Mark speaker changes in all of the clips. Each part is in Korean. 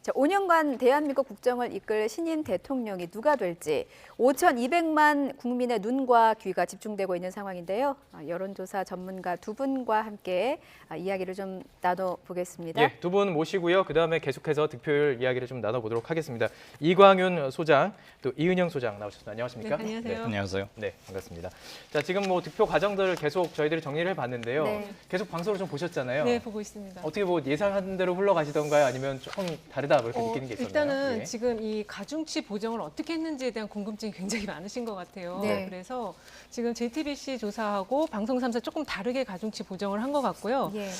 Speaker 1: 자, 5년간 대한민국 국정을 이끌 신임 대통령이 누가 될지 5,200만 국민의 눈과 귀가 집중되고 있는 상황인데요. 여론조사 전문가 두 분과 함께 이야기를 좀 나눠보겠습니다.
Speaker 2: 예, 두 분 모시고요. 그다음에 계속해서 득표율 이야기를 좀 나눠보도록 하겠습니다. 이광윤 소장, 또 이은영 소장 나오셨습니다. 안녕하십니까?
Speaker 3: 네, 안녕하세요.
Speaker 2: 네.
Speaker 4: 안녕하세요.
Speaker 2: 네, 반갑습니다. 자, 지금 뭐 득표 과정들을 계속 저희들이 정리를 해봤는데요.
Speaker 1: 네.
Speaker 2: 계속 방송을 좀 보셨잖아요.
Speaker 3: 네, 보고 있습니다.
Speaker 2: 어떻게 뭐 예상한 대로 흘러가시던가요? 아니면 조금 다르다 그렇게 느끼는 게 있었나요?
Speaker 3: 일단은
Speaker 2: 예.
Speaker 3: 지금 이 가중치 보정을 어떻게 했는지에 대한 궁금증이 굉장히 많으신 것 같아요.
Speaker 1: 네.
Speaker 3: 그래서 지금 JTBC 조사하고 방송 3사 조금 다르게 가중치 보정을 한 것 같고요.
Speaker 1: 예.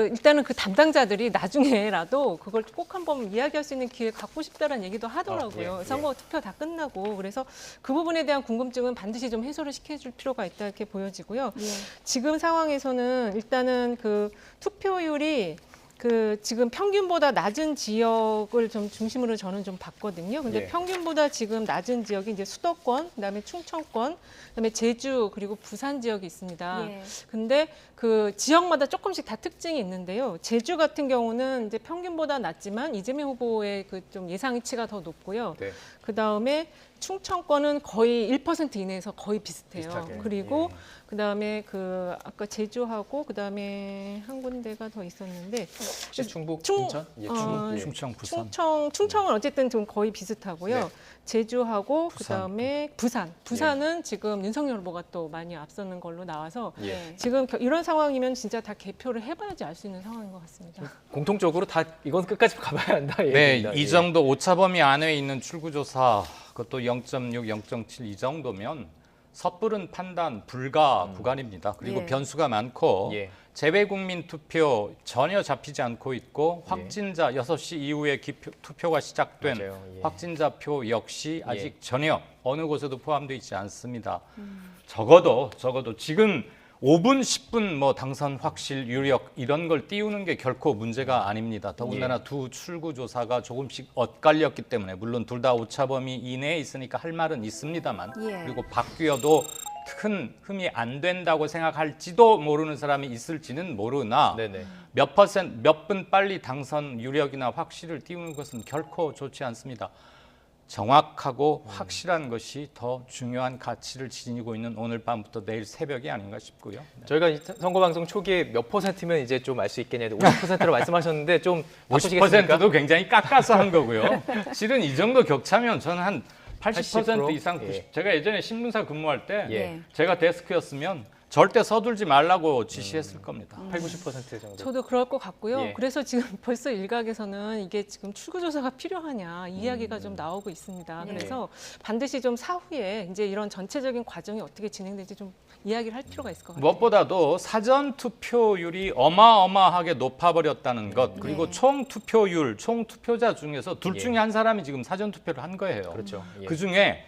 Speaker 3: 일단은 그 담당자들이 나중에라도 그걸 꼭 한번 이야기할 수 있는 기회 갖고 싶다라는 얘기도 하더라고요.
Speaker 2: 예.
Speaker 3: 선거 투표 다 끝나고 그래서 그 부분에 대한 궁금증은 반드시 좀 해소를 시켜줄 필요가 있다 이렇게 보여지고요.
Speaker 1: 예.
Speaker 3: 지금 상황에서는 일단은 그 투표율이 지금 평균보다 낮은 지역을 좀 중심으로 저는 좀 봤거든요. 근데
Speaker 2: 예.
Speaker 3: 평균보다 지금 낮은 지역이 이제 수도권, 그다음에 충청권, 그다음에 제주 그리고 부산 지역이 있습니다.
Speaker 1: 예.
Speaker 3: 근데 그 지역마다 조금씩 다 특징이 있는데요. 제주 같은 경우는 이제 평균보다 낮지만 이재명 후보의 그 좀 예상치가 더 높고요.
Speaker 2: 네.
Speaker 3: 그다음에 충청권은 거의 1% 이내에서 거의 비슷해요.
Speaker 2: 비슷하게.
Speaker 3: 그리고
Speaker 2: 예.
Speaker 3: 그다음에 아까 제주하고 그다음에 한 군데가 더 있었는데
Speaker 2: 혹시 충북,
Speaker 3: 충-
Speaker 2: 인천? 예,
Speaker 3: 어,
Speaker 2: 충북. 예.
Speaker 4: 충청, 부산.
Speaker 3: 충청은 어쨌든 좀 거의 비슷하고요.
Speaker 2: 네.
Speaker 3: 제주하고
Speaker 4: 부산.
Speaker 3: 그다음에 부산은 지금 윤석열 후보가 또 많이 앞서는 걸로 나와서
Speaker 2: 예.
Speaker 3: 지금 이런 상황이면 진짜 다 개표를 해봐야지 알 수 있는 상황인 것 같습니다.
Speaker 2: 공통적으로 다 이건 끝까지 가봐야 한다.
Speaker 4: 네,
Speaker 2: 얘기입니다.
Speaker 4: 이
Speaker 2: 예.
Speaker 4: 정도 오차범위 안에 있는 출구조사, 그것도 0.6, 0.7 이 정도면 섣부른 판단 불가 구간입니다. 그리고
Speaker 1: 예.
Speaker 4: 변수가 많고
Speaker 2: 예.
Speaker 4: 재외국민 투표 전혀 잡히지 않고 있고
Speaker 2: 예.
Speaker 4: 확진자 6시 이후에 투표가 시작된
Speaker 2: 맞아요. 예.
Speaker 4: 확진자 표 역시 아직
Speaker 2: 예.
Speaker 4: 전혀 어느 곳에도 포함되어 있지 않습니다. 적어도 지금 5분, 10분 뭐 당선 확실 유력 이런 걸 띄우는 게 결코 문제가 아닙니다. 더군다나 두 출구 조사가 조금씩 엇갈렸기 때문에 물론 둘 다 오차범위 이내에 있으니까 할 말은 있습니다만
Speaker 1: 예.
Speaker 4: 그리고 바뀌어도 큰 흠이 안 된다고 생각할지도 모르는 사람이 있을지는 모르나
Speaker 2: 네네.
Speaker 4: 몇 분 빨리 당선 유력이나 확실을 띄우는 것은 결코 좋지 않습니다. 정확하고 확실한 것이 더 중요한 가치를 지니고 있는 오늘 밤부터 내일 새벽이 아닌가 싶고요. 네.
Speaker 2: 저희가 이 선거 방송 초기에 몇 %면 이제 좀 알 수 있겠냐고 50%로 말씀하셨는데 좀 바꾸시겠습니까?
Speaker 4: 50%도 굉장히 깎아서 한 거고요. 실은 이 정도 격차면 저는 한 80% 이상,
Speaker 2: 예.
Speaker 4: 제가 예전에 신문사 근무할 때
Speaker 2: 예.
Speaker 4: 제가 데스크였으면 절대 서둘지 말라고 지시했을 겁니다.
Speaker 2: 80% 정도.
Speaker 3: 저도 그럴 것 같고요.
Speaker 2: 예.
Speaker 3: 그래서 지금 벌써 일각에서는 이게 지금 출구조사가 필요하냐 이 이야기가 좀 나오고 있습니다.
Speaker 1: 예.
Speaker 3: 그래서 반드시 좀 사후에 이제 이런 전체적인 과정이 어떻게 진행될지 좀 이야기를 할 필요가 있을 것 같아요.
Speaker 4: 무엇보다도 사전 투표율이 어마어마하게 높아버렸다는 것, 그리고
Speaker 1: 네.
Speaker 4: 총 투표율, 총 투표자 중에서 둘
Speaker 2: 예.
Speaker 4: 중에 한 사람이 지금 사전 투표를 한 거예요.
Speaker 2: 그렇죠. 예.
Speaker 4: 그 중에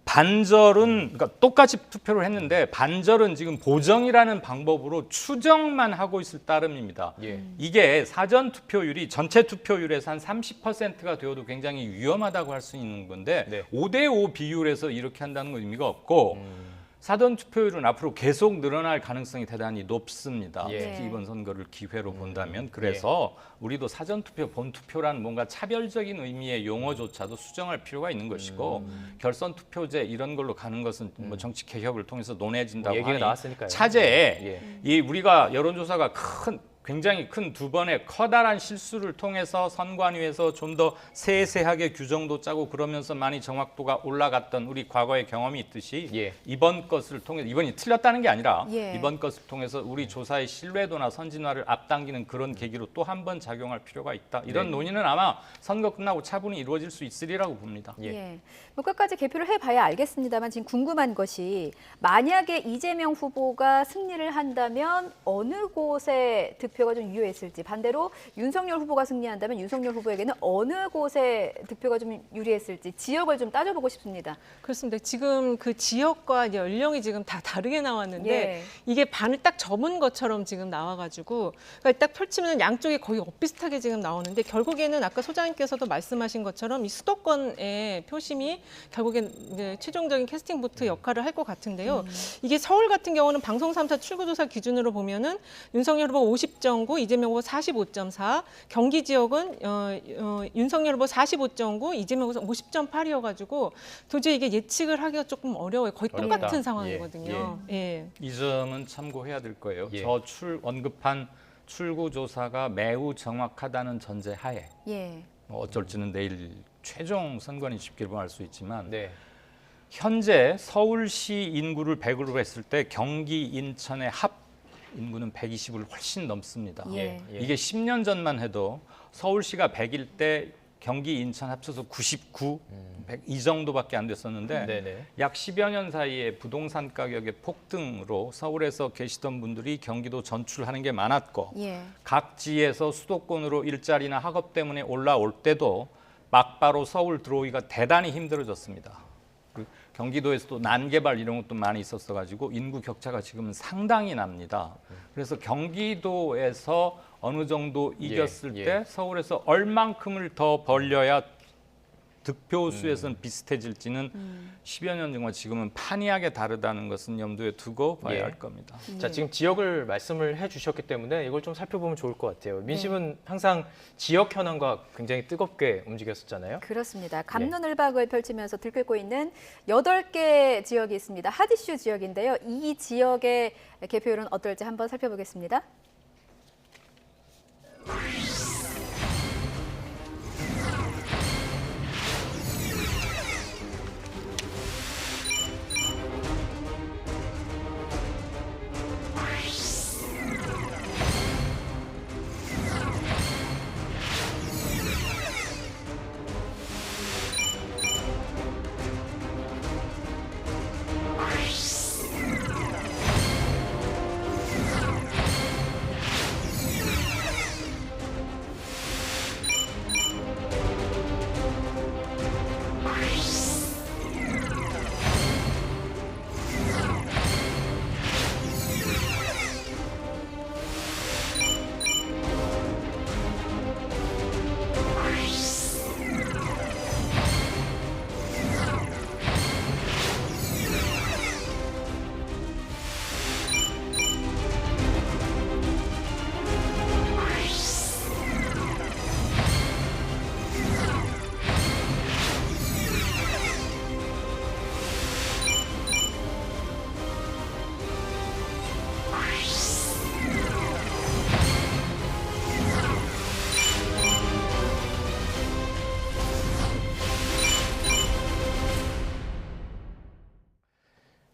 Speaker 4: 반절은 그러니까 똑같이 투표를 했는데 반절은 지금 보정이라는 방법으로 추정만 하고 있을 따름입니다.
Speaker 2: 예.
Speaker 4: 이게 사전 투표율이 전체 투표율에서 한 30%가 되어도 굉장히 위험하다고 할 수 있는 건데
Speaker 2: 네.
Speaker 4: 5대5 비율에서 이렇게 한다는 건 의미가 없고 사전 투표율은 앞으로 계속 늘어날 가능성이 대단히 높습니다.
Speaker 2: 예.
Speaker 4: 특히 이번 선거를 기회로 본다면. 그래서 우리도 사전 투표, 본 투표라는 뭔가 차별적인 의미의 용어조차도 수정할 필요가 있는 것이고 결선 투표제 이런 걸로 가는 것은 뭐 정치 개혁을 통해서 논해진다고
Speaker 2: 얘기가
Speaker 4: 하니
Speaker 2: 나왔으니까요.
Speaker 4: 차제에
Speaker 2: 예.
Speaker 4: 이 우리가 여론조사가 굉장히 큰 두 번의 커다란 실수를 통해서 선관위에서 좀 더 세세하게 규정도 짜고 그러면서 많이 정확도가 올라갔던 우리 과거의 경험이 있듯이
Speaker 2: 예.
Speaker 4: 이번 것을 통해서 이번이 틀렸다는 게 아니라
Speaker 1: 예.
Speaker 4: 이번 것을 통해서 우리 조사의 신뢰도나 선진화를 앞당기는 그런 계기로 또 한 번 작용할 필요가 있다. 이런
Speaker 2: 네.
Speaker 4: 논의는 아마 선거 끝나고 차분히 이루어질 수 있으리라고 봅니다.
Speaker 2: 예.
Speaker 1: 예. 뭐 끝까지 개표를 해봐야 알겠습니다만 지금 궁금한 것이 만약에 이재명 후보가 승리를 한다면 어느 곳에 득표가 좀 유효했을지 반대로 윤석열 후보가 승리한다면 윤석열 후보에게는 어느 곳에 득표가 좀 유리했을지 지역을 좀 따져보고 싶습니다.
Speaker 3: 그렇습니다. 지금 그 지역과 이제 연령이 지금 다 다르게 나왔는데
Speaker 1: 예.
Speaker 3: 이게 반을 딱 접은 것처럼 지금 나와가지고 그러니까 딱 펼치면 양쪽이 거의 엇비슷하게 지금 나오는데 결국에는 아까 소장님께서도 말씀하신 것처럼 이 수도권의 표심이 결국엔 이제 최종적인 캐스팅 보트 역할을 할 것 같은데요. 이게 서울 같은 경우는 방송 3사 출구조사 기준으로 보면은 윤석열 후보 50.9, 이재명 후보 45.4, 경기 지역은 윤석열 후보 45.9, 이재명 후보 50.8이어가지고 도저히 이게 예측을 하기가 조금 어려워요. 거의
Speaker 2: 어렵다.
Speaker 3: 똑같은 상황이거든요. 예.
Speaker 4: 이 점은 참고해야 될 거예요.
Speaker 2: 예.
Speaker 4: 언급한 출구 조사가 매우 정확하다는 전제하에
Speaker 1: 예.
Speaker 4: 어쩔지는 내일 최종 선관위 집계로 알 수 있지만
Speaker 2: 네.
Speaker 4: 현재 서울시 인구를 100으로 했을 때 경기, 인천의 합 인구는 120을 훨씬 넘습니다.
Speaker 1: 예.
Speaker 4: 이게 10년 전만 해도 서울시가 100일 때 경기, 인천 합쳐서 99, 100, 이 정도밖에 안 됐었는데
Speaker 2: 네네.
Speaker 4: 약 10여 년 사이에 부동산 가격의 폭등으로 서울에서 계시던 분들이 경기도 전출하는 게 많았고
Speaker 1: 예.
Speaker 4: 각 지에서 수도권으로 일자리나 학업 때문에 올라올 때도 막바로 서울 들어오기가 대단히 힘들어졌습니다. 그 경기도에서도 난개발 이런 것도 많이 있었어가지고 인구 격차가 지금은 상당히 납니다. 그래서 경기도에서 어느 정도 이겼을
Speaker 2: 예.
Speaker 4: 때 서울에서 얼만큼을 더 벌려야 득표수에서는 비슷해질지는 10여 년 정도 지금은 판이하게 다르다는 것은 염두에 두고 봐야
Speaker 2: 예.
Speaker 4: 할 겁니다.
Speaker 2: 자, 지금 지역을 말씀을 해주셨기 때문에 이걸 좀 살펴보면 좋을 것 같아요. 민심은 항상 지역 현안과 굉장히 뜨겁게 움직였었잖아요.
Speaker 1: 그렇습니다. 갑론을박을 펼치면서 들끓고 있는 8개 지역이 있습니다. 핫이슈 지역인데요. 이 지역의 개표율은 어떨지 한번 살펴보겠습니다.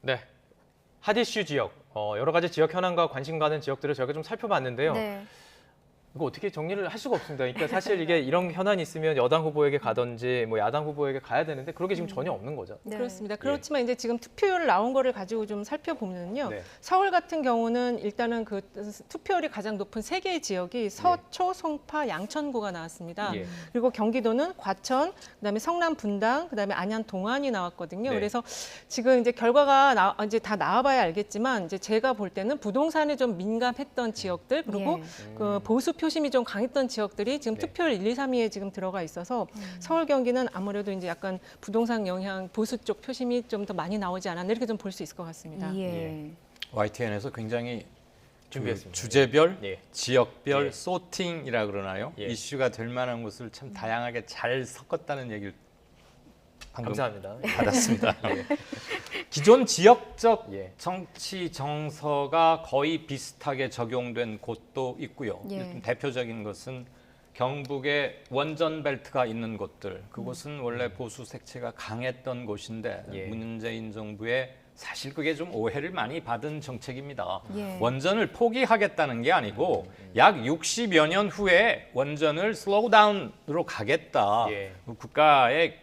Speaker 2: 네. 핫이슈 지역, 여러 가지 지역 현안과 관심 가는 지역들을 저희가 좀 살펴봤는데요.
Speaker 1: 네.
Speaker 2: 이거 어떻게 정리를 할 수가 없습니다. 그러니까 사실 이게 이런 현안이 있으면 여당 후보에게 가든지 뭐 야당 후보에게 가야 되는데 그런 게 지금 전혀 없는 거죠.
Speaker 1: 네.
Speaker 3: 그렇습니다. 그렇지만 이제 지금 투표율 나온 거를 가지고 좀 살펴보면요.
Speaker 2: 네.
Speaker 3: 서울 같은 경우는 일단은 그 투표율이 가장 높은 3개의 지역이 서초, 송파, 양천구가 나왔습니다.
Speaker 2: 예.
Speaker 3: 그리고 경기도는 과천, 그다음에 성남 분당, 그다음에 안양 동안이 나왔거든요.
Speaker 2: 네.
Speaker 3: 그래서 지금 이제 결과가 이제 다 나와봐야 알겠지만 이제 제가 볼 때는 부동산에 좀 민감했던 지역들 그리고
Speaker 1: 예.
Speaker 3: 그 보수 표심이 좀 강했던 지역들이 지금
Speaker 2: 네.
Speaker 3: 투표율 1, 2, 3위에 지금 들어가 있어서 서울 경기는 아무래도 이제 약간 부동산 영향 보수 쪽 표심이 좀 더 많이 나오지 않았나 이렇게 좀 볼 수 있을 것 같습니다.
Speaker 1: 예.
Speaker 4: YTN에서 굉장히
Speaker 2: 준비했습니다.
Speaker 4: 주제별,
Speaker 2: 예.
Speaker 4: 지역별
Speaker 2: 예.
Speaker 4: 소팅이라 그러나요?
Speaker 2: 예.
Speaker 4: 이슈가 될 만한 것을 참 다양하게 잘 섞었다는 얘기를 방금
Speaker 2: 감사합니다.
Speaker 4: 받았습니다. 기존 지역적
Speaker 2: 예.
Speaker 4: 정치 정서가 거의 비슷하게 적용된 곳도 있고요.
Speaker 1: 예.
Speaker 4: 일단 대표적인 것은 경북의 원전 벨트가 있는 곳들. 그곳은 원래 보수 색채가 강했던 곳인데
Speaker 2: 예.
Speaker 4: 문재인 정부의 사실 그게 좀 오해를 많이 받은 정책입니다.
Speaker 1: 예.
Speaker 4: 원전을 포기하겠다는 게 아니고 약 60여 년 후에 원전을 슬로우 다운으로 가겠다.
Speaker 2: 예.
Speaker 4: 국가의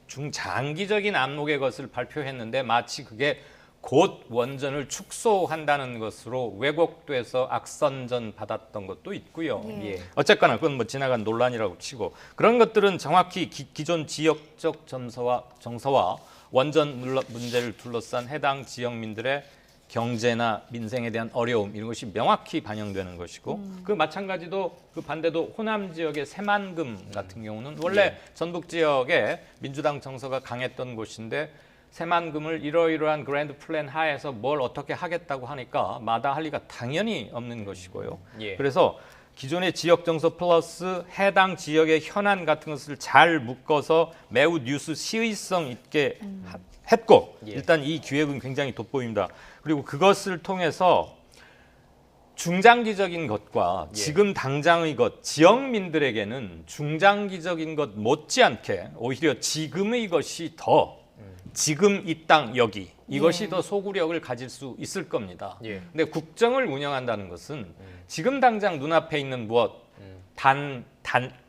Speaker 4: 중장기적인 압록의 것을 발표했는데 마치 그게 곧 원전을 축소한다는 것으로 왜곡돼서 악선전 받았던 것도 있고요.
Speaker 1: 예.
Speaker 2: 예.
Speaker 4: 어쨌거나 그건 뭐 지나간 논란이라고 치고 그런 것들은 정확히 기존 지역적 정서와 원전 문제를 둘러싼 해당 지역민들의 경제나 민생에 대한 어려움 이런 것이 명확히 반영되는 것이고 그 마찬가지도 그 반대도 호남 지역의 새만금 같은 경우는 원래 전북 지역에 민주당 정서가 강했던 곳인데 새만금을 이러이러한 그랜드 플랜 하에서 뭘 어떻게 하겠다고 하니까 마다할 리가 당연히 없는 것이고요.
Speaker 2: 예.
Speaker 4: 그래서 기존의 지역 정서 플러스 해당 지역의 현안 같은 것을 잘 묶어서 매우 뉴스 시의성 있게 했고
Speaker 2: 예.
Speaker 4: 일단 이 기획은 굉장히 돋보입니다. 그리고 그것을 통해서 중장기적인 것과
Speaker 2: 예.
Speaker 4: 지금 당장의 것, 지역민들에게는 중장기적인 것 못지않게 오히려 지금의 것이 더 지금 이 땅 여기 이것이
Speaker 1: 예.
Speaker 4: 더 소구력을 가질 수 있을 겁니다.
Speaker 2: 예.
Speaker 4: 근데 국정을 운영한다는 것은 지금 당장 눈앞에 있는 무엇,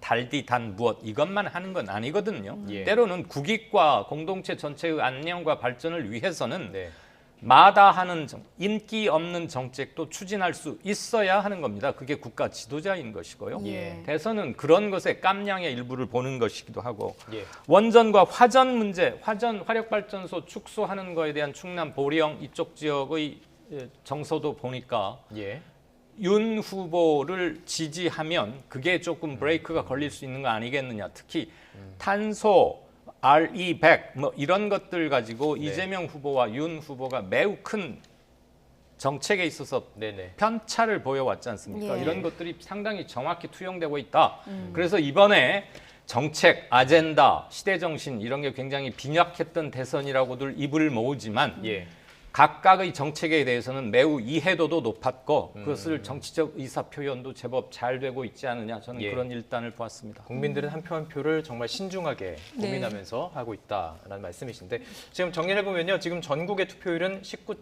Speaker 4: 달디 단 무엇 이것만 하는 건 아니거든요.
Speaker 2: 예.
Speaker 4: 때로는 국익과 공동체 전체의 안녕과 발전을 위해서는
Speaker 2: 네.
Speaker 4: 마다하는 인기 없는 정책도 추진할 수 있어야 하는 겁니다. 그게 국가 지도자인 것이고요.
Speaker 2: 예.
Speaker 4: 대선은 그런 것의 깜냥의 일부를 보는 것이기도 하고
Speaker 2: 예.
Speaker 4: 원전과 화전 문제, 화전 화력발전소 축소하는 거에 대한 충남 보령 이쪽 지역의 정서도 보니까
Speaker 2: 예.
Speaker 4: 윤 후보를 지지하면 그게 조금 브레이크가 걸릴 수 있는 거 아니겠느냐. 특히 탄소 RE100 뭐 이런 것들 가지고
Speaker 2: 네.
Speaker 4: 이재명 후보와 윤 후보가 매우 큰 정책에 있어서
Speaker 2: 네네.
Speaker 4: 편차를 보여왔지 않습니까?
Speaker 1: 예.
Speaker 4: 이런 것들이 상당히 정확히 투영되고 있다. 그래서 이번에 정책, 아젠다, 시대정신 이런 게 굉장히 빈약했던 대선이라고들 입을 모으지만
Speaker 2: 예.
Speaker 4: 각각의 정책에 대해서는 매우 이해도도 높았고 그것을 정치적 의사 표현도 제법 잘 되고 있지 않느냐 저는
Speaker 2: 예.
Speaker 4: 그런 일단을 보았습니다.
Speaker 2: 국민들은 한 표 한 표를 정말 신중하게
Speaker 3: 네.
Speaker 2: 고민하면서 하고 있다라는 말씀이신데 지금 정리를 해보면요. 지금 전국의 투표율은 20%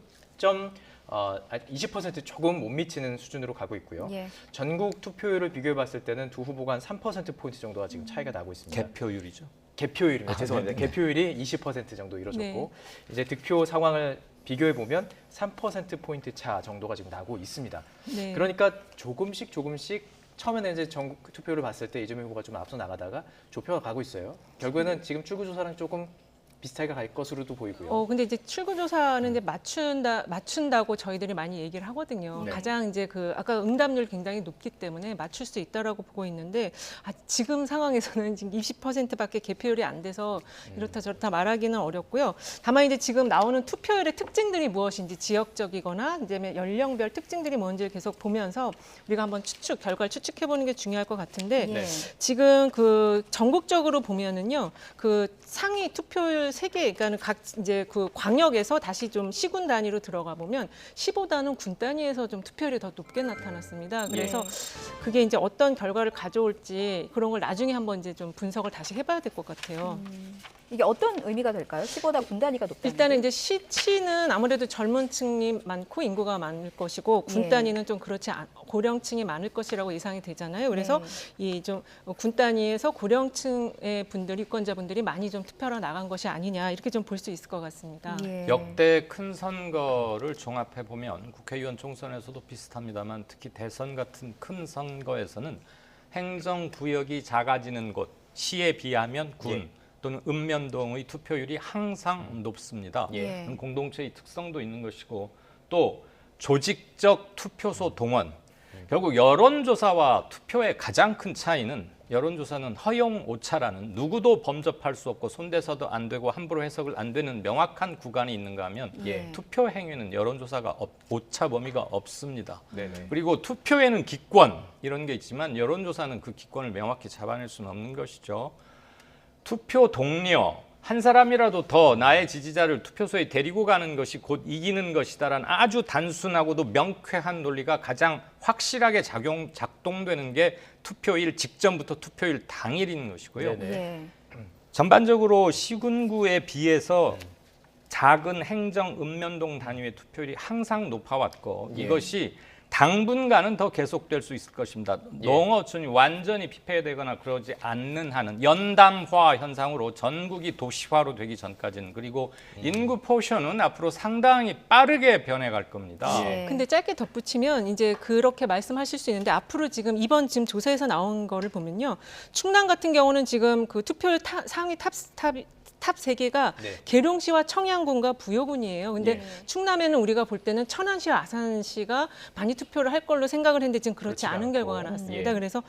Speaker 2: 조금 못 미치는 수준으로 가고 있고요.
Speaker 1: 예.
Speaker 2: 전국 투표율을 비교해봤을 때는 두 후보가 한 3%포인트 정도가 지금 차이가 나고 있습니다.
Speaker 4: 개표율이죠.
Speaker 2: 개표율입니다. 죄송합니다.
Speaker 4: 네.
Speaker 2: 개표율이 20% 정도 이루어졌고
Speaker 3: 네.
Speaker 2: 이제 득표 상황을 비교해 보면 3%포인트 차 정도가 지금 나고 있습니다.
Speaker 3: 네.
Speaker 2: 그러니까 조금씩 처음에는 이제 전국 투표를 봤을 때 이재명 후보가 좀 앞서 나가다가 좁혀가 가고 있어요. 결국에는 지금 출구조사랑 조금 비슷하게 갈 것으로도 보이고요.
Speaker 3: 근데 이제 출구조사는 이제 맞춘다고 저희들이 많이 얘기를 하거든요.
Speaker 2: 네.
Speaker 3: 가장 이제 그 아까 응답률 굉장히 높기 때문에 맞출 수 있다라고 보고 있는데 지금 상황에서는 지금 20%밖에 개표율이 안 돼서 이렇다 저렇다 말하기는 어렵고요. 다만 이제 지금 나오는 투표율의 특징들이 무엇인지 지역적이거나 이제 연령별 특징들이 뭔지를 계속 보면서 우리가 한번 결과를 추측해 보는 게 중요할 것 같은데
Speaker 2: 네.
Speaker 3: 지금 그 전국적으로 보면은요. 그 상위 투표율 3개, 그러니까 각 이제 그 광역에서 다시 좀 시군 단위로 들어가 보면 15단은 군 단위에서 좀 투표율이 더 높게 나타났습니다. 그래서 그게 이제 어떤 결과를 가져올지 그런 걸 나중에 한번 이제 좀 분석을 다시 해봐야 될 것 같아요.
Speaker 1: 이게 어떤 의미가 될까요? 시보다 군 단위가 높다.
Speaker 3: 일단은 이제 시는 아무래도 젊은 층이 많고 인구가 많을 것이고 군
Speaker 1: 네.
Speaker 3: 단위는 좀 그렇지 고령층이 많을 것이라고 예상이 되잖아요. 그래서 이 좀 군 단위에서 고령층의 분들, 유권자분들이 많이 좀 투표로 나간 것이 아니냐 이렇게 좀 볼 수 있을 것 같습니다.
Speaker 1: 예.
Speaker 4: 역대 큰 선거를 종합해 보면 국회의원 총선에서도 비슷합니다만 특히 대선 같은 큰 선거에서는 행정 구역이 작아지는 곳 시에 비하면 군
Speaker 2: 예.
Speaker 4: 또는 읍면동의 투표율이 항상 높습니다.
Speaker 1: 예.
Speaker 4: 그런 공동체의 특성도 있는 것이고 또 조직적 투표소 동원. 결국 여론조사와 투표의 가장 큰 차이는 여론조사는 허용 오차라는 누구도 범접할 수 없고 손대서도 안 되고 함부로 해석을 안 되는 명확한 구간이 있는가 하면
Speaker 2: 예.
Speaker 4: 투표 행위는 여론조사가 오차 범위가 없습니다.
Speaker 2: 네네.
Speaker 4: 그리고 투표에는 기권 이런 게 있지만 여론조사는 그 기권을 명확히 잡아낼 수는 없는 것이죠. 투표 동료 한 사람이라도 더 나의 지지자를 투표소에 데리고 가는 것이 곧 이기는 것이다라는 아주 단순하고도 명쾌한 논리가 가장 확실하게 작동되는 게 투표일 직전부터 투표일 당일인 것이고요.
Speaker 2: 네네.
Speaker 1: 예.
Speaker 4: 전반적으로 시군구에 비해서 작은 행정 읍면동 단위의 투표율이 항상 높아왔고
Speaker 2: 예.
Speaker 4: 이것이 당분간은 더 계속될 수 있을 것입니다.
Speaker 2: 예.
Speaker 4: 농어촌이 완전히 피폐되거나 그러지 않는 한은 연담화 현상으로 전국이 도시화로 되기 전까지는 그리고 인구 포션은 앞으로 상당히 빠르게 변해갈 겁니다.
Speaker 1: 예.
Speaker 3: 근데 짧게 덧붙이면 이제 그렇게 말씀하실 수 있는데 앞으로 지금 이번 지금 조사에서 나온 거를 보면요. 충남 같은 경우는 지금 그 투표율 상위 탑 탑 세 개가
Speaker 2: 네.
Speaker 3: 계룡시와 청양군과 부여군이에요. 근데
Speaker 2: 예.
Speaker 3: 충남에는 우리가 볼 때는 천안시와 아산시가 많이 투표를 할 걸로 생각을 했는데 지금 그렇지
Speaker 2: 그렇지가
Speaker 3: 않은
Speaker 2: 않고.
Speaker 3: 결과가 나왔습니다.
Speaker 2: 예.
Speaker 3: 그래서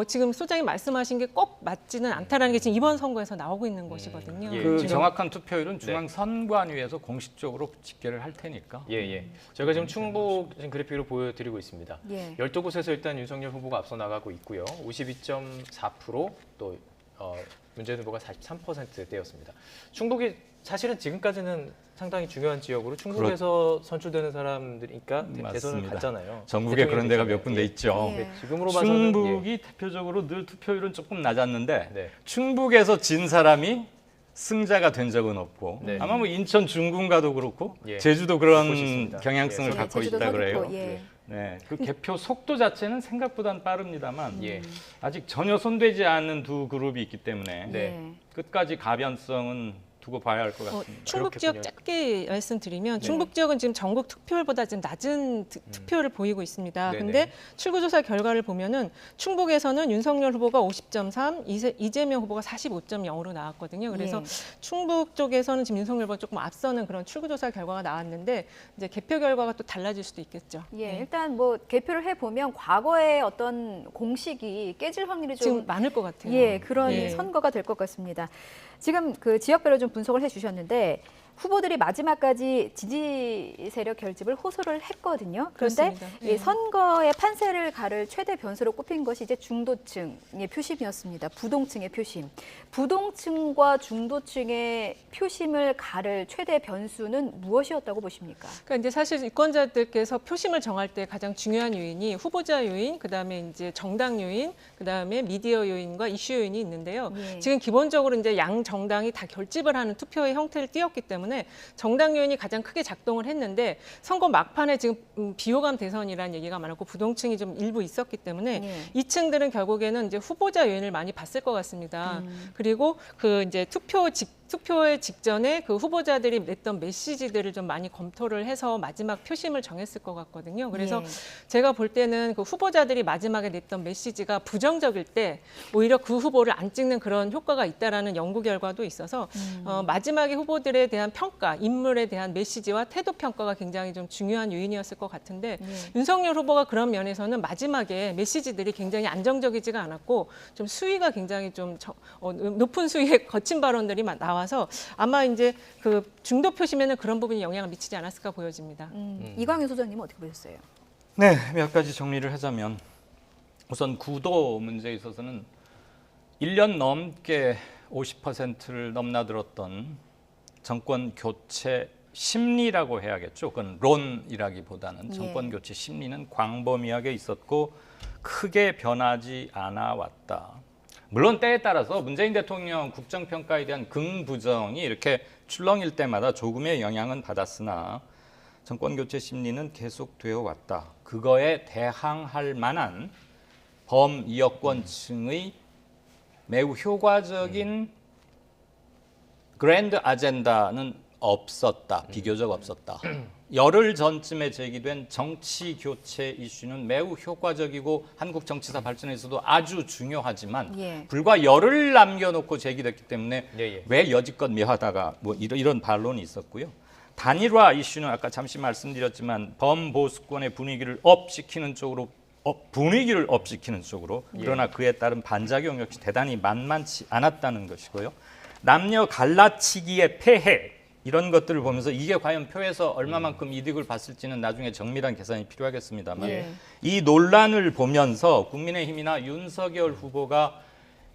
Speaker 3: 지금 소장님 말씀하신 게 꼭 맞지는 않다라는 게 지금 이번 선거에서 나오고 있는 것이거든요.
Speaker 2: 예.
Speaker 4: 그
Speaker 2: 지금-
Speaker 4: 정확한 투표율은 중앙선관위에서 공식적으로 집계를 할 테니까.
Speaker 2: 예. 저희가 지금 충북 지금 그래픽으로 보여드리고 있습니다.
Speaker 1: 예.
Speaker 2: 12곳에서 일단 윤석열 후보가 앞서 나가고 있고요. 52.4% 또 문재인 후보가 43%대였습니다. 충북이 사실은 지금까지는 상당히 중요한 지역으로 충북에서 선출되는 사람들이니까 대선을
Speaker 4: 맞습니다.
Speaker 2: 갔잖아요.
Speaker 4: 전국에 그런 데가
Speaker 2: 대통령이
Speaker 4: 몇 군데 있죠.
Speaker 1: 예.
Speaker 2: 네, 지금으로 봐서는
Speaker 4: 충북이 대표적으로 늘 투표율은 조금 낮았는데
Speaker 2: 네.
Speaker 4: 충북에서 진 사람이 승자가 된 적은 없고
Speaker 2: 네.
Speaker 4: 아마 뭐 인천 중군가도 그렇고
Speaker 2: 예.
Speaker 4: 제주도
Speaker 2: 곳곳이
Speaker 4: 그런
Speaker 2: 있습니다.
Speaker 4: 경향성을
Speaker 2: 예,
Speaker 4: 갖고
Speaker 1: 제주도
Speaker 4: 있다 그래요.
Speaker 1: 서귀포, 예.
Speaker 4: 네, 그 개표 속도 자체는 생각보다는 빠릅니다만
Speaker 2: 예.
Speaker 4: 아직 전혀 손대지 않는 두 그룹이 있기 때문에
Speaker 2: 네.
Speaker 1: 예.
Speaker 4: 끝까지 가변성은 두고 봐야 할 것 같습니다.
Speaker 3: 충북
Speaker 2: 그렇겠군요.
Speaker 3: 지역 짧게 말씀드리면
Speaker 2: 네.
Speaker 3: 충북 지역은 지금 전국 투표율보다 지금 낮은 투표율을 보이고 있습니다.
Speaker 2: 네네.
Speaker 3: 근데 출구조사 결과를 보면은 충북에서는 윤석열 후보가 50.3, 이재명 후보가 45.0으로 나왔거든요. 그래서
Speaker 1: 예.
Speaker 3: 충북 쪽에서는 지금 윤석열 후보가 조금 앞서는 그런 출구조사 결과가 나왔는데 이제 개표 결과가 또 달라질 수도 있겠죠.
Speaker 1: 예,
Speaker 3: 네.
Speaker 1: 일단 뭐 개표를 해 보면 과거의 어떤 공식이 깨질 확률이 좀
Speaker 3: 지금 많을 것 같아요.
Speaker 1: 예, 그런
Speaker 3: 예.
Speaker 1: 선거가 될 것 같습니다. 지금 그 지역별로 좀 분석을 해주셨는데 후보들이 마지막까지 지지 세력 결집을 호소를 했거든요. 그런데
Speaker 3: 그렇습니다.
Speaker 1: 이
Speaker 3: 예.
Speaker 1: 선거의 판세를 가를 최대 변수로 꼽힌 것이 이제 중도층의 표심이었습니다. 부동층의 표심. 부동층과 중도층의 표심을 가를 최대 변수는 무엇이었다고 보십니까?
Speaker 3: 그러니까 이제 사실 유권자들께서 표심을 정할 때 가장 중요한 요인이 후보자 요인, 그다음에 이제 정당 요인, 그다음에 미디어 요인과 이슈 요인이 있는데요.
Speaker 1: 예.
Speaker 3: 지금 기본적으로 이제 양 정당이 다 결집을 하는 투표의 형태를 띄었기 때문에 정당 요인이 가장 크게 작동을 했는데 선거 막판에 지금 비호감 대선이라는 얘기가 많았고 부동층이 좀 일부 있었기 때문에
Speaker 1: 예.
Speaker 3: 이 층들은 결국에는 이제 후보자 요인을 많이 봤을 것 같습니다. 그리고 그 이제 투표의 직전에 그 후보자들이 냈던 메시지들을 좀 많이 검토를 해서 마지막 표심을 정했을 것 같거든요. 그래서
Speaker 1: 예.
Speaker 3: 제가 볼 때는 그 후보자들이 마지막에 냈던 메시지가 부정적일 때 오히려 그 후보를 안 찍는 그런 효과가 있다라는 연구 결과도 있어서 마지막에 후보들에 대한 평가, 인물에 대한 메시지와 태도 평가가 굉장히 좀 중요한 요인이었을 것 같은데 윤석열 후보가 그런 면에서는 마지막에 메시지들이 굉장히 안정적이지가 않았고 좀 수위가 굉장히 좀 높은 수위의 거친 발언들이 나와서 아마 이제 그 중도 표심에는 그런 부분이 영향을 미치지 않았을까 보여집니다.
Speaker 1: 이광현 소장님은 어떻게 보셨어요?
Speaker 4: 네, 몇 가지 정리를 하자면 우선 구도 문제에 있어서는 1년 넘게 50%를 넘나들었던 정권 교체 심리라고 해야겠죠. 그건 론이라기보다는 정권 교체 심리는 광범위하게 있었고 크게 변하지 않아 왔다. 물론 때에 따라서 문재인 대통령 국정평가에 대한 긍부정이 이렇게 출렁일 때마다 조금의 영향은 받았으나 정권 교체 심리는 계속되어 왔다. 그거에 대항할 만한 범여권층의 매우 효과적인 그랜드 아젠다는 없었다. 비교적 없었다. 열흘 전쯤에 제기된 정치 교체 이슈는 매우 효과적이고 한국 정치사 발전에서도 아주 중요하지만
Speaker 1: 예.
Speaker 4: 불과 열흘 남겨놓고 제기됐기 때문에
Speaker 2: 예.
Speaker 4: 왜 여지껏 미화하다가 뭐 이런 반론이 있었고요. 단일화 이슈는 아까 잠시 말씀드렸지만 범보수권의 분위기를 업시키는 쪽으로 그러나 그에 따른 반작용 역시 대단히 만만치 않았다는 것이고요. 남녀 갈라치기의 폐해 이런 것들을 보면서 이게 과연 표에서 얼마만큼 이득을 봤을지는 나중에 정밀한 계산이 필요하겠습니다만
Speaker 1: 예.
Speaker 4: 이 논란을 보면서 국민의힘이나 윤석열 후보가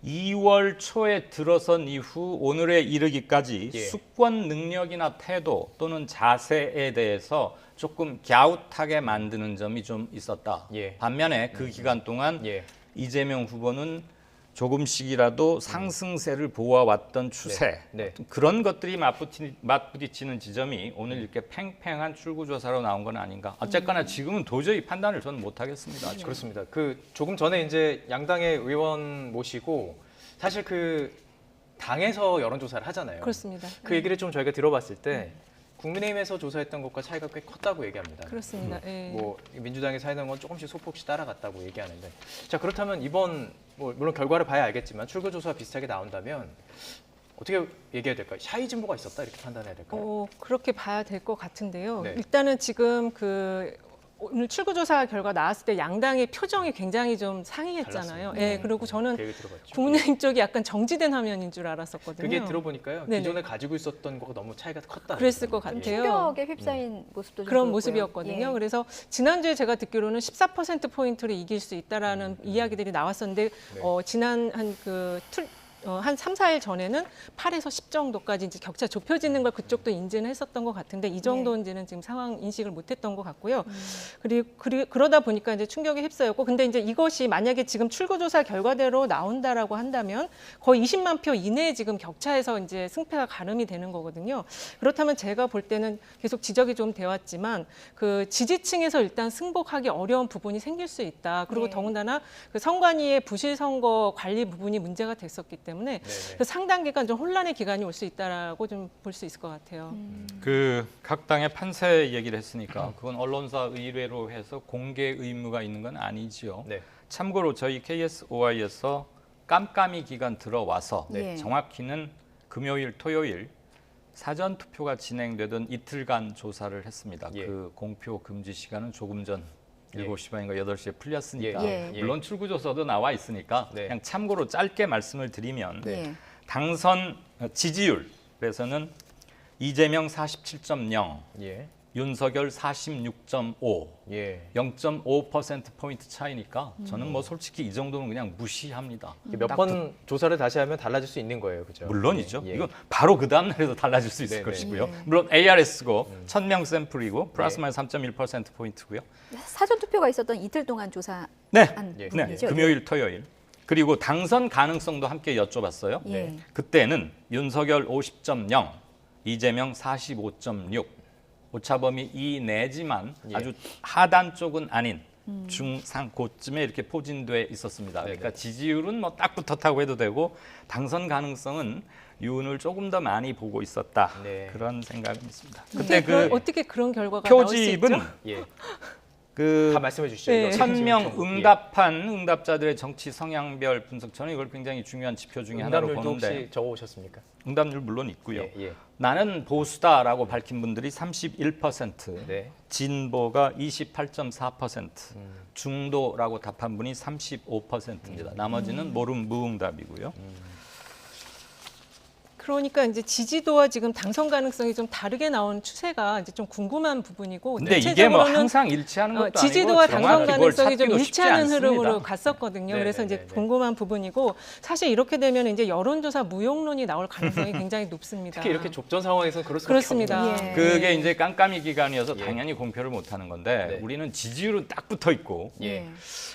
Speaker 4: 2월 초에 들어선 이후 오늘에 이르기까지
Speaker 2: 예.
Speaker 4: 수권 능력이나 태도 또는 자세에 대해서 조금 갸웃하게 만드는 점이 좀 있었다.
Speaker 2: 예.
Speaker 4: 반면에 그 기간 동안
Speaker 2: 예.
Speaker 4: 이재명 후보는 조금씩이라도 상승세를 보아왔던 추세
Speaker 2: 네.
Speaker 4: 그런 것들이 맞부딪히는 지점이 오늘 이렇게 팽팽한 출구조사로 나온 건 아닌가. 어쨌거나 지금은 도저히 판단을 저는 못하겠습니다.
Speaker 2: 그렇습니다. 그 조금 전에 이제 양당의 의원 모시고 사실 그 당에서 여론조사를 하잖아요.
Speaker 3: 그렇습니다.
Speaker 2: 그 얘기를 좀 저희가 들어봤을 때 국민의힘에서 조사했던 것과 차이가 꽤 컸다고 얘기합니다.
Speaker 3: 그렇습니다. 예.
Speaker 2: 뭐 민주당에서 하는 건 조금씩 소폭씩 따라갔다고 얘기하는데 자 그렇다면 이번 뭐 물론 결과를 봐야 알겠지만 출구조사와 비슷하게 나온다면 어떻게 얘기해야 될까요? 샤이 진보가 있었다 이렇게 판단해야 될까요?
Speaker 3: 그렇게 봐야 될 것 같은데요.
Speaker 2: 네.
Speaker 3: 일단은 지금 오늘 출구조사 결과 나왔을 때 양당의 표정이 굉장히 좀 상이했잖아요.
Speaker 2: 달랐습니다.
Speaker 3: 예, 그리고 저는
Speaker 2: 그 얘기 들어봤죠.
Speaker 3: 국민의힘 쪽이 약간 정지된 화면인 줄 알았었거든요.
Speaker 2: 그게 들어보니까요.
Speaker 3: 네네.
Speaker 2: 기존에 가지고 있었던 거가 너무 차이가 컸다.
Speaker 3: 그랬을 것
Speaker 2: 예.
Speaker 3: 같아요.
Speaker 1: 충격에 휩싸인 모습도 좀
Speaker 3: 그런
Speaker 1: 보였고요.
Speaker 3: 모습이었거든요.
Speaker 1: 예.
Speaker 3: 그래서 지난주에 제가 듣기로는 14%포인트를 이길 수 있다라는 이야기들이 나왔었는데
Speaker 2: 네.
Speaker 3: 지난 한 3, 4일 전에는 8에서 10 정도까지 이제 격차 좁혀지는 걸 그쪽도 인지는 했었던 것 같은데 이 정도인지는 지금 상황 인식을 못했던 것 같고요. 그리고 그러다 보니까 이제 충격에 휩싸였고, 근데 이제 이것이 만약에 지금 출구조사 결과대로 나온다라고 한다면 거의 20만 표 이내에 지금 격차에서 이제 승패가 가름이 되는 거거든요. 그렇다면 제가 볼 때는 계속 지적이 좀 되었지만 그 지지층에서 일단 승복하기 어려운 부분이 생길 수 있다. 그리고
Speaker 1: 네.
Speaker 3: 더군다나 그 선관위의 부실 선거 관리 부분이 문제가 됐었기 때문에
Speaker 2: 네네.
Speaker 3: 상당 기간 좀 혼란의 기간이 올 수 있다라고 좀 볼 수 있을 것 같아요.
Speaker 4: 그 각 당의 판세 얘기를 했으니까 그건 언론사 의뢰로 해서 공개 의무가 있는 건 아니지요.
Speaker 2: 네.
Speaker 4: 참고로 저희 KSOI에서 깜깜이 기간 들어와서
Speaker 1: 네.
Speaker 4: 정확히는 금요일, 토요일 사전 투표가 진행되던 이틀간 조사를 했습니다.
Speaker 2: 예.
Speaker 4: 그 공표 금지 시간은 조금 전
Speaker 2: 예.
Speaker 4: 7시 반인가 8시에 풀렸으니까
Speaker 1: 예.
Speaker 2: 예.
Speaker 4: 물론 출구조사도 나와 있으니까
Speaker 2: 네.
Speaker 4: 그냥 참고로 짧게 말씀을 드리면
Speaker 1: 예.
Speaker 4: 당선 지지율에서는 이재명 47.0,
Speaker 2: 예.
Speaker 4: 윤석열 46.5,
Speaker 2: 예.
Speaker 4: 0.5%포인트 차이니까 저는 뭐 솔직히 이 정도는 그냥 무시합니다.
Speaker 2: 몇 번 조사를 다시 하면 달라질 수 있는 거예요, 그죠?
Speaker 4: 물론이죠.
Speaker 2: 예.
Speaker 4: 이건 바로 그 다음 날에도 달라질 수 있을
Speaker 2: 네네.
Speaker 4: 것이고요.
Speaker 1: 예.
Speaker 4: 물론 ARS고 1000명 샘플이고 플러스 마이너스 3.1%포인트고요.
Speaker 1: 사전 투표가 있었던 이틀 동안 조사한
Speaker 4: 네.
Speaker 2: 예.
Speaker 4: 네.
Speaker 1: 분이죠.
Speaker 4: 금요일, 토요일. 그리고 당선 가능성도 함께 여쭤봤어요.
Speaker 1: 예.
Speaker 2: 네.
Speaker 4: 그때는 윤석열 50.0, 이재명 45.6, 오차범위 2 내지만
Speaker 2: 예.
Speaker 4: 아주 하단 쪽은 아닌 중상 고쯤에 이렇게 포진돼 있었습니다. 그러니까
Speaker 2: 네네.
Speaker 4: 지지율은 뭐 딱 붙었다고 해도 되고 당선 가능성은 윤을 조금 더 많이 보고 있었다.
Speaker 2: 네.
Speaker 4: 그런 생각은 있습니다.
Speaker 3: 근데
Speaker 4: 그때 그
Speaker 3: 어떻게 그런 결과가 나올 수
Speaker 4: 표집은
Speaker 3: 있죠?
Speaker 2: 예.
Speaker 4: 그
Speaker 2: 다 말씀해 주시죠.
Speaker 3: 네.
Speaker 2: 이거
Speaker 4: 1000명
Speaker 2: 지금
Speaker 4: 응답한 응답자들의 정치 성향별 분석, 저는 이걸 굉장히 중요한 지표 중에 하나로
Speaker 2: 응답률도
Speaker 4: 보는데
Speaker 2: 혹시 적어 오셨습니까?
Speaker 4: 응답률 물론 있고요.
Speaker 2: 예. 예.
Speaker 4: 나는 보수다라고 밝힌 분들이 31%,
Speaker 2: 네.
Speaker 4: 진보가 28.4%, 중도라고 답한 분이 35%입니다. 나머지는 모름 무응답이고요.
Speaker 3: 그러니까 이제 지지도와 지금 당선 가능성이 좀 다르게 나온 추세가 이제 좀 궁금한 부분이고,
Speaker 4: 근데 이게 뭐
Speaker 3: 대체적으로는
Speaker 4: 항상 일치하는 것도
Speaker 3: 지지도와
Speaker 4: 아니고
Speaker 3: 당선
Speaker 4: 정확히 그걸
Speaker 3: 가능성이 좀
Speaker 4: 찾기도 쉽지
Speaker 3: 일치하는
Speaker 4: 않습니다.
Speaker 3: 흐름으로 갔었거든요.
Speaker 2: 네,
Speaker 3: 그래서
Speaker 2: 네,
Speaker 3: 이제
Speaker 2: 네, 네.
Speaker 3: 궁금한 부분이고, 사실 이렇게 되면 이제 여론조사 무용론이 나올 가능성이 굉장히 높습니다.
Speaker 2: 특히 이렇게 좁전 상황에서는 그럴 수밖에
Speaker 3: 그렇습니다.
Speaker 2: 없는
Speaker 1: 예.
Speaker 4: 그게 이제 깜깜이 기간이어서
Speaker 2: 예.
Speaker 4: 당연히 공표를 못 하는 건데
Speaker 2: 네.
Speaker 4: 우리는 지지율은 딱 붙어 있고
Speaker 2: 예.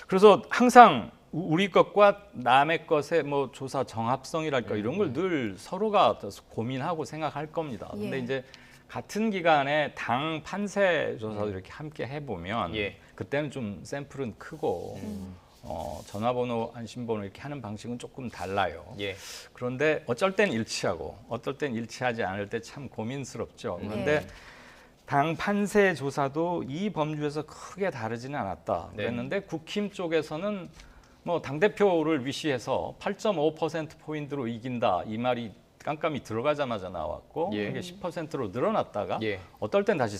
Speaker 4: 그래서 항상 우리 것과 남의 것의 뭐 조사 정합성이랄까 이런 걸 늘 서로가 고민하고 생각할 겁니다. 근데
Speaker 1: 예.
Speaker 4: 이제 같은 기간에 당 판세 조사도 이렇게 함께 해보면
Speaker 2: 예.
Speaker 4: 그때는 좀 샘플은 크고 전화번호, 안심번호 이렇게 하는 방식은 조금 달라요.
Speaker 2: 예.
Speaker 4: 그런데 어쩔 땐 일치하고 어떨 땐 일치하지 않을 때 참 고민스럽죠. 그런데
Speaker 1: 네.
Speaker 4: 당 판세 조사도 이 범주에서 크게 다르지는 않았다
Speaker 2: 네.
Speaker 4: 그랬는데 국힘 쪽에서는 뭐 당대표를 위시해서 8.5%포인트로 이긴다 이 말이 깜깜이 들어가자마자 나왔고
Speaker 2: 예.
Speaker 4: 이게 10%로 늘어났다가
Speaker 2: 예.
Speaker 4: 어떨 땐 다시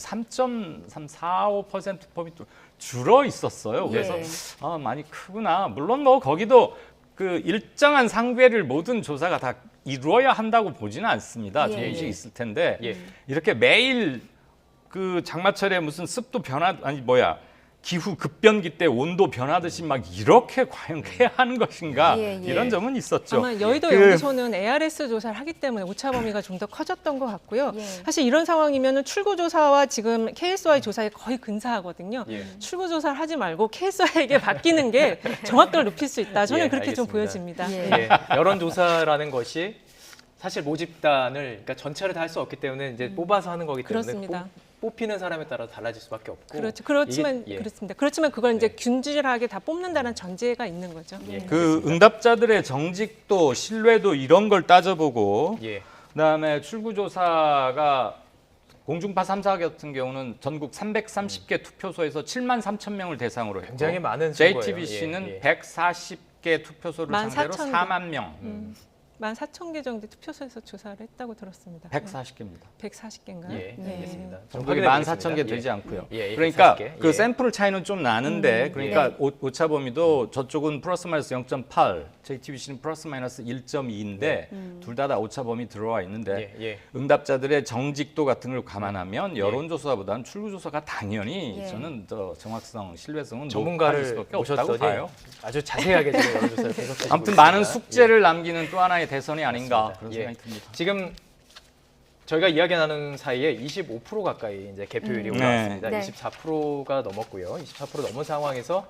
Speaker 4: 3.345%포인트 줄어 있었어요. 그래서
Speaker 1: 예.
Speaker 4: 아, 많이 크구나. 물론 뭐 거기도 그 일정한 상배를 모든 조사가 다 이루어야 한다고 보지는 않습니다.
Speaker 1: 예.
Speaker 4: 조금씩 있을 텐데
Speaker 2: 예.
Speaker 4: 이렇게 매일 그 장마철에 무슨 습도 변화 기후 급변기 때 온도 변하듯이 막 이렇게 과연 해야 하는 것인가
Speaker 1: 예, 예.
Speaker 4: 이런 점은 있었죠.
Speaker 3: 아마 여의도
Speaker 4: 그-
Speaker 3: 연구소는 ARS 조사를 하기 때문에 오차 범위가 좀 더 커졌던 것 같고요.
Speaker 1: 예.
Speaker 3: 사실 이런 상황이면은 출구 조사와 지금 KSI 조사에 거의 근사하거든요.
Speaker 2: 예.
Speaker 3: 출구 조사를 하지 말고 KSI에게 맡기는 게 정확도를 높일 수 있다. 저는
Speaker 2: 예,
Speaker 3: 그렇게 좀
Speaker 2: 알겠습니다.
Speaker 3: 보여집니다.
Speaker 1: 예.
Speaker 2: 예. 여론조사라는 것이 사실 모집단을 그러니까 전체를 다 할 수 없기 때문에 이제 뽑아서 하는 거기 때문에
Speaker 3: 그렇습니다.
Speaker 2: 뽑히는 사람에 따라 달라질 수밖에 없고
Speaker 3: 그렇죠. 그렇지만
Speaker 2: 이게- 예.
Speaker 3: 그렇습니다. 그렇지만 그걸 이제
Speaker 2: 네.
Speaker 3: 균질하게 다 뽑는다는 전제가 있는 거죠.
Speaker 2: 예.
Speaker 4: 그 응답자들의 정직도 신뢰도 이런 걸 따져보고
Speaker 2: 예.
Speaker 4: 그다음에 출구조사가 공중파 3사 같은 경우는 전국 330개 투표소에서 7만 3천 명을 대상으로 했고
Speaker 2: 굉장히 많은 수거예요.
Speaker 4: JTBC는
Speaker 2: 예, 예.
Speaker 4: 140개 투표소를 상대로
Speaker 3: 14,000 개.
Speaker 4: 4만 명
Speaker 3: 14,000개 정도 투표소에서 조사를 했다고 들었습니다.
Speaker 4: 140개입니다.
Speaker 3: 140개인가요?
Speaker 2: 예, 알겠습니다.
Speaker 4: 전국에
Speaker 2: 확인해
Speaker 4: 14,000개
Speaker 2: 보겠습니다.
Speaker 4: 되지 않고요.
Speaker 2: 예, 예,
Speaker 4: 그러니까
Speaker 2: 140개.
Speaker 4: 그
Speaker 2: 예.
Speaker 4: 샘플 차이는 좀 나는데 그러니까
Speaker 1: 네.
Speaker 4: 오차 범위도 저쪽은 플러스 마이너스 0.8, JTBC는 플러스 마이너스 1.2인데 둘 다 오차 범위 들어와 있는데
Speaker 2: 예, 예.
Speaker 4: 응답자들의 정직도 같은 걸 감안하면 여론조사보다는 출구조사가 당연히
Speaker 1: 예.
Speaker 4: 저는 더 정확성, 신뢰성은
Speaker 2: 전문가를
Speaker 4: 높아질 수밖에 없다고
Speaker 2: 모셨더니
Speaker 4: 봐요.
Speaker 2: 아주 자세하게 지금 여론조사를 분석해
Speaker 4: 아무튼 많은 숙제를 남기는 또 하나의 대선이 아닌가
Speaker 2: 맞습니다.
Speaker 4: 그런
Speaker 2: 예.
Speaker 4: 생각이 듭니다.
Speaker 2: 지금 저희가 이야기 나누는 사이에 25% 가까이 이제 개표율이
Speaker 4: 네.
Speaker 2: 올라왔습니다.
Speaker 1: 네. 24%가
Speaker 2: 24%가 넘었고요. 24% 넘은 상황에서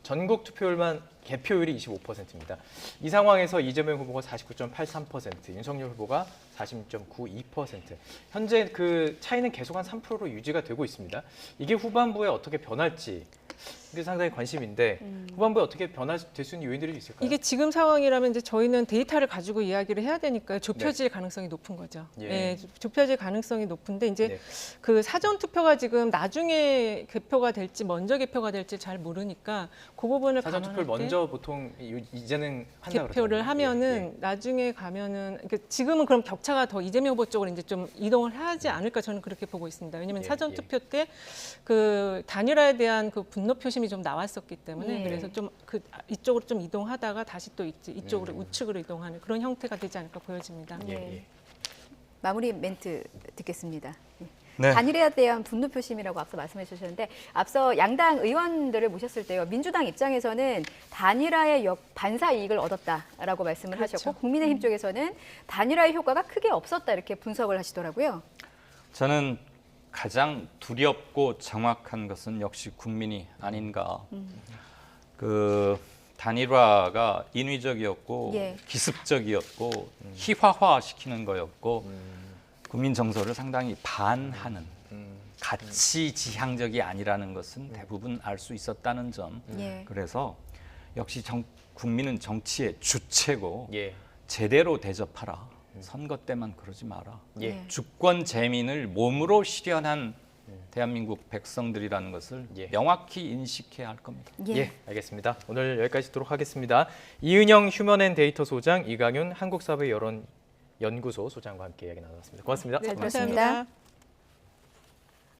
Speaker 2: 전국 투표율만 개표율이 25%입니다. 이 상황에서 이재명 후보가 49.83%, 윤석열 후보가 40.92%. 현재 그 차이는 계속 한 3%로 유지가 되고 있습니다. 이게 후반부에 어떻게 변할지 이게 상당히 관심인데 후반부에 어떻게 변화될 수 있는 요인들이 있을까요?
Speaker 3: 이게 지금 상황이라면 이제 저희는 데이터를 가지고 이야기를 해야 되니까요. 좁혀질 가능성이 높은 거죠.
Speaker 2: 예.
Speaker 3: 예, 좁혀질 가능성이 높은데 이제
Speaker 2: 네.
Speaker 3: 그 사전 투표가 지금 나중에 개표가 될지 먼저 개표가 될지 잘 모르니까 그 부분을
Speaker 2: 사전 투표를
Speaker 3: 감안할 때
Speaker 2: 먼저 보통 이제는 한다
Speaker 3: 개표를
Speaker 2: 그러잖아요.
Speaker 3: 하면은
Speaker 2: 예, 예.
Speaker 3: 나중에 가면은 그러니까 지금은 그럼 격차가 더 이재명 후보 쪽으로 이제 좀 이동을 하지 않을까 저는 그렇게 보고 있습니다. 왜냐하면
Speaker 2: 예,
Speaker 3: 사전
Speaker 2: 예.
Speaker 3: 투표 때 그 단일화에 대한 그 분노 표심이 좀 나왔었기 때문에
Speaker 1: 예.
Speaker 3: 그래서 좀 그 이쪽으로 좀 이동하다가 다시 또 이쪽으로 우측으로 이동하는 그런 형태가 되지 않을까 보여집니다.
Speaker 2: 예,
Speaker 1: 네.
Speaker 2: 예.
Speaker 1: 마무리 멘트 듣겠습니다.
Speaker 4: 네.
Speaker 1: 단일화에 대한 분노 표심이라고 앞서 말씀해 주셨는데 앞서 양당 의원들을 모셨을 때요. 민주당 입장에서는 단일화의 반사 이익을 얻었다라고 말씀을
Speaker 3: 그렇죠.
Speaker 1: 하셨고 국민의힘 쪽에서는 단일화의 효과가 크게 없었다 이렇게 분석을 하시더라고요.
Speaker 4: 저는 가장 두렵고 정확한 것은 역시 국민이 아닌가. 그 단일화가 인위적이었고
Speaker 1: 예.
Speaker 4: 기습적이었고 희화화시키는 거였고 국민 정서를 상당히 반하는 가치 지향적이 아니라는 것은 대부분 알 수 있었다는 점.
Speaker 1: 예.
Speaker 4: 그래서 역시 국민은 정치의 주체고
Speaker 2: 예.
Speaker 4: 제대로 대접하라. 선거 때만 그러지 마라.
Speaker 2: 예.
Speaker 1: 네.
Speaker 4: 주권 재민을 몸으로 실현한 대한민국 백성들이라는 것을
Speaker 2: 예.
Speaker 4: 명확히 인식해야 할 겁니다.
Speaker 2: 예, 알겠습니다. 오늘 여기까지 듣도록 하겠습니다. 이은영 휴먼앤데이터 소장, 이강윤 한국사회 여론연구소 소장과 함께 이야기 나눴습니다. 고맙습니다.
Speaker 1: 네,
Speaker 3: 감사합니다.